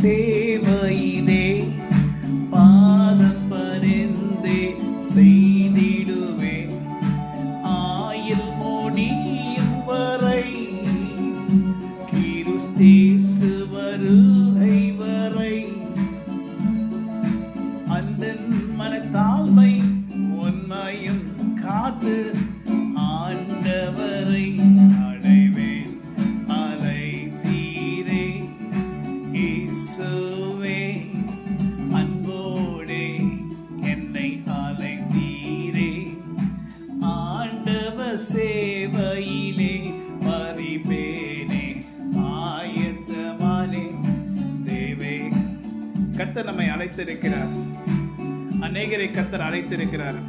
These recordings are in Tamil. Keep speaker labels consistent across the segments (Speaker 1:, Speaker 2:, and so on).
Speaker 1: சேவையிலே பாதம் பணிந்தே செய்திடுவேன். ஆயுள் முடியும் வரை கிறிஸ்தேசு வருகை வரை அன்பின் மனத்தாழ்மை உண்மையும் காத்து ஆண்டவரை அடைவேன். அழைத்தீரே இயேசுவே, அன்போடே என்னை அழைத்தீரே. ஆண்டவர் சேவையிலே மறிப்பேனே ஆயத்தமானே. தேவே, கர்த்தர் நம்மை அழைத்திருக்கிறார். அநேகரை கர்த்தர் அழைத்திருக்கிறார்.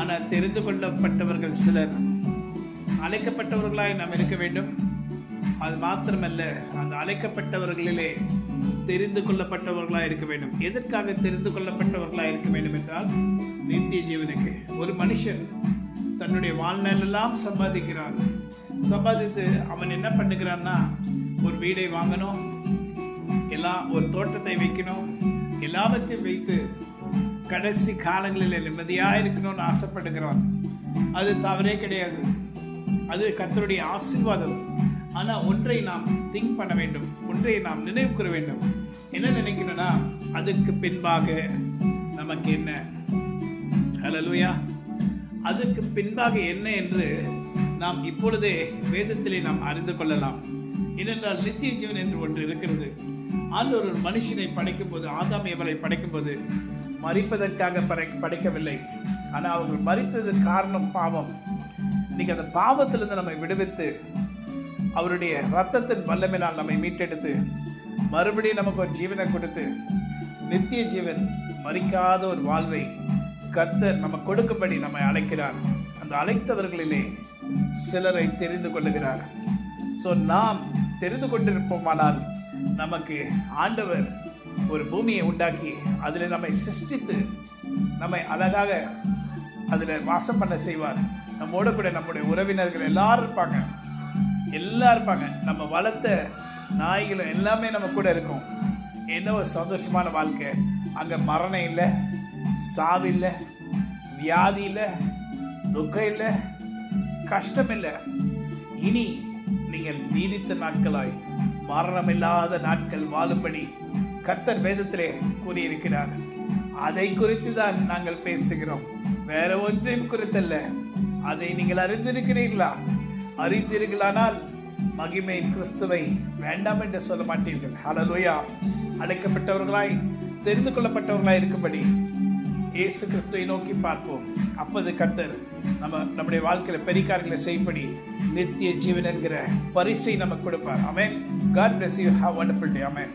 Speaker 1: ஆனால் தெரிந்து கொள்ளப்பட்டவர்கள் சிலர். அழைக்கப்பட்டவர்களாய் நாம் இருக்க வேண்டும். அது மாத்திரமல்ல, அந்த அழைக்கப்பட்டவர்களிலே தெரிந்து கொள்ளப்பட்டவர்களாய் இருக்க வேண்டும். எதற்காக தெரிந்து கொள்ளப்பட்டவர்களாய் இருக்க வேண்டும் என்றால், நித்திய ஜீவனுக்கு. ஒரு மனுஷன் தன்னுடைய வாழ்நாளெல்லாம் சம்பாதிக்கிறான். சம்பாதித்து அவன் என்ன பண்ணுகிறான்னா, ஒரு வீடை வாங்கணும், ஒரு தோட்டத்தை வைக்கணும், எல்லாவற்றையும் வைத்து கடைசி காலங்களில் நிம்மதியாக இருக்கணும்னு ஆசைப்படுகிறான். அது தவறே கிடையாது. அது கர்த்தருடைய ஆசீர்வாதம். ஆனால் ஒன்றை நாம் திங்க் பண்ண வேண்டும், ஒன்றை நாம் நினைவு கூற வேண்டும். என்ன நினைக்கணும்னா, அதுக்கு பின்பாக நமக்கு என்ன? ஹல்லேலூயா. அதுக்கு பின்பாக என்ன என்று நாம் இப்பொழுதே வேதத்திலே நாம் அறிந்து கொள்ளலாம். ஏனென்றால் நித்திய ஜீவன் என்று ஒன்று இருக்கிறது. ஆண்டவர் ஒரு மனுஷனை படைக்கும் போது, ஆதாம் ஏவாளை படைக்கும் போது மரிப்பதற்காக படைக்கவில்லை. ஆனால் அவர்கள் மரித்ததற்கு காரணம் பாவம். இன்னைக்கு அந்த பாவத்திலிருந்து நம்மை விடுவித்து அவருடைய ரத்தத்தின் வல்லமையினால் நம்மை மீட்டெடுத்து மறுபடியும் நமக்கு ஒரு ஜீவனை கொடுத்து நித்திய ஜீவன், மரிக்காத ஒரு வாழ்வை கர்த்தர் நம்ம கொடுக்கும்படி நம்மை அழைக்கிறார். அந்த அழைத்தவர்களிலே சிலரை தெரிந்து கொள்ளுகிறார். ஸோ நாம் தெரிந்து கொண்டிருப்போமானால் நமக்கு ஆண்டவர் ஒரு பூமியை உண்டாக்கி அதில் நம்மை சிருஷ்டித்து நம்மை அழகாக அதில் வாசம் பண்ண செய்வார். நம்மோட கூட நம்முடைய உறவினர்கள் எல்லாரும் இருப்பாங்க. நம்ம வளர்த்த நாய்களும் எல்லாமே நம்ம கூட இருக்கும். என்ன ஒரு சந்தோஷமான வாழ்க்கை. அங்கே மரணம் இல்லை, சாவு இல்லை, வியாதி இல்லை, துக்கம் இல்லை, கஷ்டம் இல்லை. இனி நீங்கள் நீடித்த நாட்களாய் மரணமில்லாத நாட்கள் வாழும்படி கர்த்தர் வேதத்திலே கூறியிருக்கிறார். அதை குறித்து தான் நாங்கள் பேசுகிறோம், வேற ஒன்றையும் குறித்தல்ல. அதை நீங்கள் அறிந்திருக்கிறீர்களா? அறிந்தீர்களானால் மகிமையின் கிறிஸ்துவை வேண்டாம் என்று சொல்ல மாட்டீர்கள். ஹல்லேலூயா. அழைக்கப்பட்டவர்களாய் தெரிந்து கொள்ளப்பட்டவர்களாய் இருக்கும்படி இயேசு கிறிஸ்துவை நோக்கி பார்ப்போம். அப்போது கர்த்தர் நம்முடைய வாழ்க்கையில பெரிய காரியங்களை செய்யும்படி நித்திய ஜீவன் என்கிற பரிசை நமக்கு கொடுப்பார். ஆமென். God bless you. Have a wonderful day. Amen.